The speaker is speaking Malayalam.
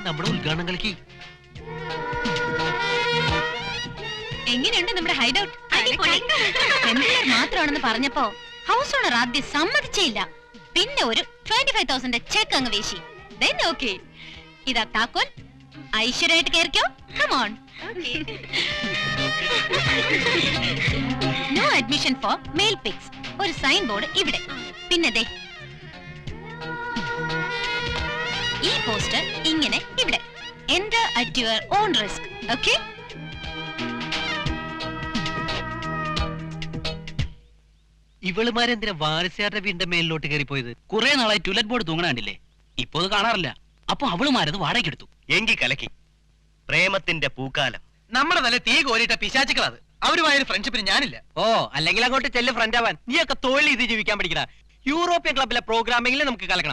നമ്മുടെ ഉദ്ഘാടനം കളിക്ക്. എങ്ങനെയുണ്ട് നമ്മുടെ ഹൈഡ് ഔട്ട്? പെൺപിള്ളേർ മാത്രമാണെന്ന് പറഞ്ഞപ്പോ ഹൗസ് ഓണർ ആദ്യം സമ്മതിച്ചേയില്ല. പിന്നെ ഒരു 25,000 ചെക്ക് അങ്ങ് വീശി. ഓക്കെ, ഇതാ താക്കോൽ. ഐശ്വര്യമായിട്ട് കയറിക്കോ. Come on. No admission for male pigs. ഒരു സൈൻ ബോർഡ് ഇവിടെ. പിന്നെ ദേ ഈ പോസ്റ്റർ ഇങ്ങനെ ഇവിടെ. Enter at your own risk. Okay? ഇവളുമാരെന്തിനാ വാരസ്യാരുടെ വീടിന്റെ മേലിലോട്ട് കയറിപ്പോയത്? കുറെ നാളായി ടൂലറ്റ് ബോർഡ് തൂങ്ങണ കണ്ടില്ലേ? ഇപ്പൊ അത് കാണാറില്ല. അപ്പൊ അവളുമാരത് വാടകയ്ക്കെടുത്തു. എങ്കി കലക്കി. പ്രേമത്തിന്റെ പൂക്കാലം. നമ്മുടെ നല്ല തീ കോരിയിട്ട പിശാചുക്കളത്. അവരുമായൊരു ഫ്രണ്ട്ഷിപ്പിന് ഞാനില്ല. ഓ, അല്ലെങ്കിൽ അങ്ങോട്ട് ചെല്ല് ഫ്രണ്ട് ആവാൻ. നീയൊക്കെ തൊഴിൽ ചെയ്ത് ജീവിക്കാൻ പഠിക്കണ. യൂറോപ്യൻ ക്ലബിലെ പ്രോഗ്രാമിംഗിൽ നമുക്ക് കലക്കണം.